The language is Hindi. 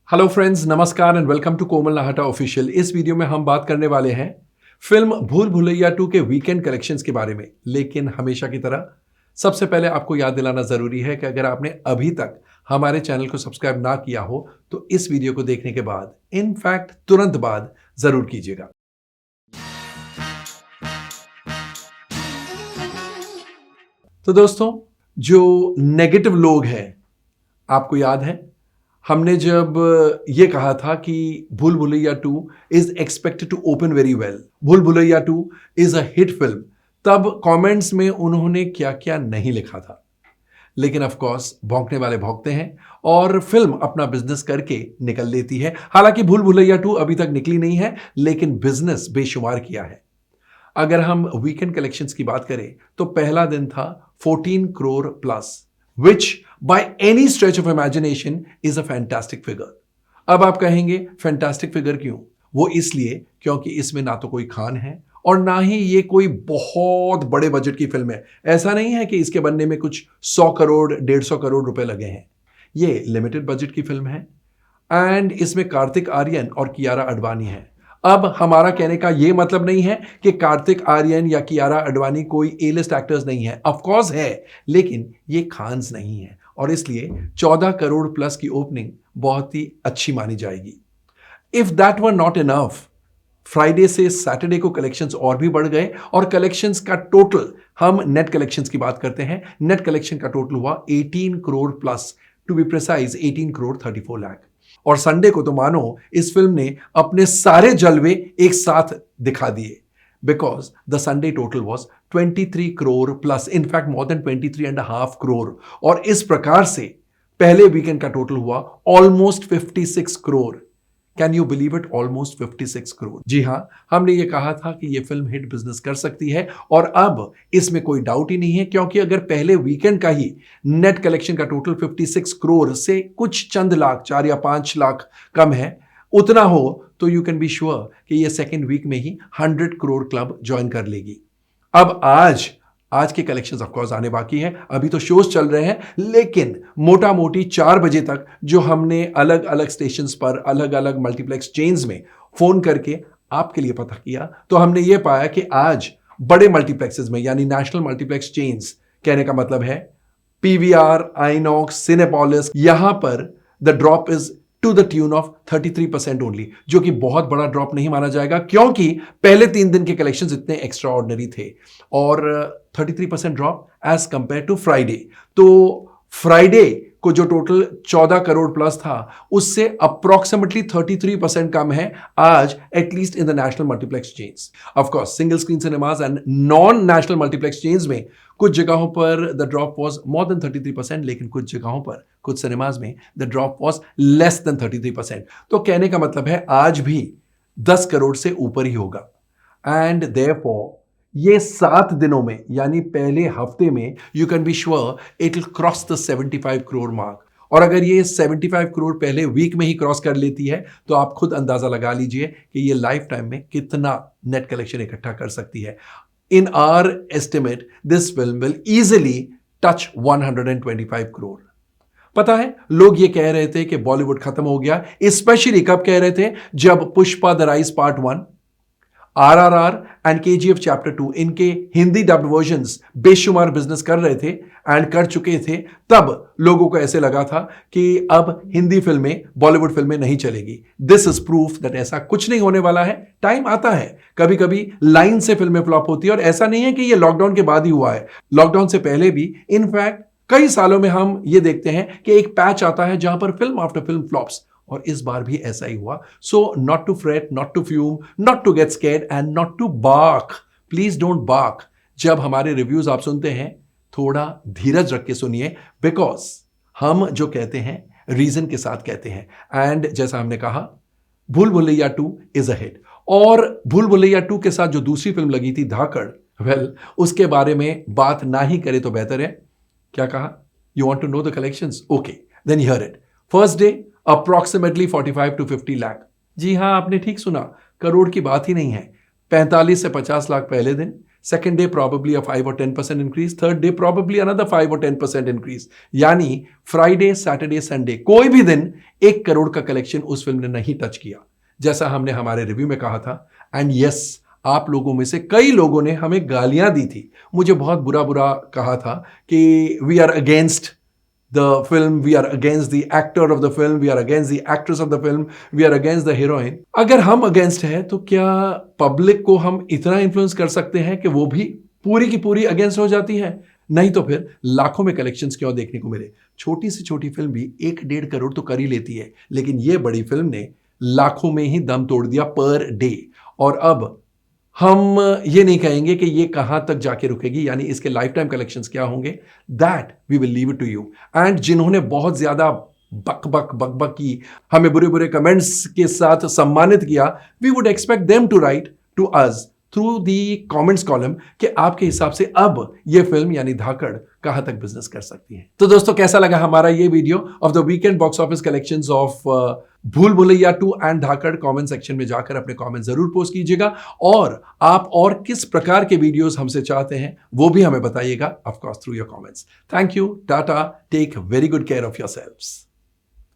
हेलो फ्रेंड्स, नमस्कार and welcome to Komal Nahata official. इस वीडियो में हम बात करने वाले हैं फिल्म भूल भुलैया 2 के वीकेंड कलेक्शंस के बारे में। लेकिन हमेशा की तरह सबसे पहले आपको याद दिलाना जरूरी है कि अगर आपने अभी तक हमारे चैनल को सब्सक्राइब ना किया हो तो इस वीडियो को देखने के बाद, इनफैक्ट तुरंत बाद, जरूर कीजिएगा। तो दोस्तों, जो नेगेटिव लोग हैं, आपको याद है हमने जब ये कहा था कि Bhool Bhulaiyaa 2 is expected to open very well, Bhool Bhulaiyaa 2 is a hit film, तब कमेंट्स में उन्होंने क्या क्या नहीं लिखा था। लेकिन ऑफ कोर्स भौंकने वाले भौंकते हैं और फिल्म अपना बिजनेस करके निकल लेती है। हालांकि भूल भुलैया 2 अभी तक निकली नहीं है, लेकिन बिजनेस बेशुमार किया है। अगर हम वीकेंड कलेक्शंस की बात करें तो पहला दिन था 14 crore plus, which by any stretch of imagination is a fantastic figure। अब आप कहेंगे फैंटास्टिक फिगर क्यों? वो इसलिए क्योंकि इसमें ना तो कोई खान है और ना ही ये कोई बहुत बड़े बजट की फिल्म है। ऐसा नहीं है कि इसके बनने में कुछ 100 करोड़ 150 करोड़ रुपए लगे हैं। ये लिमिटेड बजट की फिल्म है एंड इसमें कार्तिक आर्यन और कियारा अडवाणी है। अब हमारा कहने का यह मतलब नहीं है कि कार्तिक आर्यन या कियारा अडवाणी कोई ए लिस्ट एक्टर्स नहीं है, ऑफ कोर्स है, लेकिन ये खान्स नहीं है और इसलिए 14 करोड़ प्लस की ओपनिंग बहुत ही अच्छी मानी जाएगी। If that were not enough, Friday से सैटरडे को कलेक्शंस और भी बढ़ गए और कलेक्शंस का टोटल, हम नेट कलेक्शंस की बात करते हैं, नेट कलेक्शन का टोटल हुआ 18 crore plus, to be precise 18 crore 34 lakh. और संडे को तो मानो इस फिल्म ने अपने सारे जलवे एक साथ दिखा दिए, because the Sunday total was 23 crore plus, in fact more than 23.5 crore. और इस प्रकार से पहले वीकेंड का टोटल हुआ almost 56 crore. Can you believe it? Almost 56 crore. जी हां, हमने ये कहा था कि ये फिल्म हिट बिजनेस कर सकती है और अब इसमें कोई डाउट ही नहीं है, क्योंकि अगर पहले वीकेंड का ही नेट कलेक्शन का टोटल 56 करोड़ से कुछ चंद लाख, 4 या 5 लाख कम है, उतना हो तो यू कैन बी श्योर कि ये सेकेंड वीक में ही 100 करोड़ क्लब ज्वाइन कर लेगी। अब आज के कलेक्शंस ऑफ कोर्स आने बाकी हैं, अभी तो शोज चल रहे हैं, लेकिन मोटा मोटी 4 बजे तक जो हमने अलग अलग स्टेशंस पर, अलग अलग मल्टीप्लेक्स चेन्स में फोन करके आपके लिए पता किया, तो हमने ये पाया कि आज बड़े मल्टीप्लेक्सेस में, यानी नेशनल मल्टीप्लेक्स चेन्स, कहने का मतलब है पीवीआर, आइनॉक्स, सिनेपोलिस, यहां पर the drop is to the tune of 33% only, जो कि बहुत बड़ा ड्रॉप नहीं माना जाएगा, क्योंकि पहले 3 दिन के कलेक्शंस इतने एक्स्ट्रा ऑर्डिनरी थे। और 33% drop as compared to Friday. तो फ्राइडे को जो टोटल 14 करोड़ प्लस था, उससे अप्रोक्सीमेटली 33% कम है आज, at least in the national multiplex chains. Of course single screen cinemas and non national multiplex chains में कुछ जगहों पर the drop was more than 33%, लेकिन कुछ जगहों पर, कुछ सिनेमाज में the drop was less than 33%। तो कहने का मतलब है आज भी 10 करोड़ से ऊपर ही होगा। एंड देयरफॉर ये 7 दिनों में, यानी पहले हफ्ते में, you can be sure it will cross the 75 crore mark. और अगर ये 75 करोड़ पहले वीक में ही क्रॉस कर लेती है तो आप खुद अंदाजा लगा लीजिए कि ये लाइफ टाइम में कितना नेट कलेक्शन इकट्ठा कर सकती है। In our estimate this film will easily touch 125 crore. पता है, लोग ये कह रहे थे कि बॉलीवुड खत्म हो गया, स्पेशली कब कह रहे थे? जब Pushpa the rise part 1, RRR and KGF chapter 2 इनके हिंदी डब्ड वर्जन्स बेशुमार बिजनेस कर रहे थे एंड कर चुके थे, तब लोगों को ऐसे लगा था कि अब हिंदी फिल्में बॉलीवुड फिल्में नहीं चलेगी। दिस इज प्रूफ दैट ऐसा कुछ नहीं होने वाला है। टाइम आता है, कभी कभी लाइन से फिल्में फ्लॉप होती है, और ऐसा नहीं है कि ये लॉकडाउन के बाद ही हुआ है, लॉकडाउन से पहले भी। इनफैक्ट कई सालों में हम ये देखते हैं कि एक पैच आता है जहां पर फिल्म आफ्टर फिल्म फ्लॉप्स, और इस बार भी ऐसा ही हुआ। So not to fret, not to fume, not to get scared and not to bark. Please don't bark. जब हमारे रिव्यूज आप सुनते हैं, थोड़ा धीरज रख के सुनिए, बिकॉज हम जो कहते हैं रीजन के साथ कहते हैं। एंड जैसा हमने कहा, भूल भुलैया 2 इज अ हिट। और भूल भुलैया 2 के साथ जो दूसरी फिल्म लगी थी धाकड़, वेल, उसके बारे में बात ना ही करे तो बेहतर है। क्या कहा? You want to know the collections? Okay, then here it. First day approximately 45 to 50 lakh. जी हां, आपने ठीक सुना, करोड़ की बात ही नहीं है। 45 से 50 लाख पहले दिन, second day probably a 5 or 10% increase, third day probably another 5 or 10% increase. यानी फ्राइडे, सैटरडे, संडे कोई भी दिन 1 करोड़ का कलेक्शन उस फिल्म ने नहीं टच किया, जैसा हमने हमारे रिव्यू में कहा था। एंड यस, आप लोगों में से कई लोगों ने हमें गालियां दी थी, मुझे बहुत बुरा बुरा कहा था कि we are against the film, we are against the actor of the film, we are against the actress of the film, we are against the heroine। अगर हम against है तो क्या पब्लिक को हम इतना इन्फ्लुएंस कर सकते हैं कि वो भी पूरी की पूरी अगेंस्ट हो जाती है? नहीं तो फिर लाखों में कलेक्शंस क्यों देखने को मिले? छोटी से छोटी फिल्म भी 1-1.5 करोड़ तो कर ही लेती है, लेकिन ये बड़ी फिल्म ने लाखों में ही दम तोड़ दिया पर डे। और अब हम ये नहीं कहेंगे कि ये कहां तक जाके रुकेगी, यानी इसके लाइफ टाइम कलेक्शंस क्या होंगे, that we will leave it to you. And जिन्होंने बहुत ज्यादा बक बक बक बक की, हमें बुरे बुरे कमेंट्स के साथ सम्मानित किया, we would expect them to write to us through the comments column कि आपके हिसाब से अब ये फिल्म यानी धाकड़ कहां तक बिजनेस कर सकती है। तो दोस्तों, कैसा लगा हमारा ये video of the weekend box office collections of Bhool Bhulaiyaa 2 and Dhaakad? Comment section में जाकर अपने कमेंट जरूर पोस्ट कीजिएगा, और आप और किस प्रकार के वीडियोस हमसे चाहते हैं वो भी हमें बताइएगा, of course through your comments. Thank you, tata, take very good care of yourselves.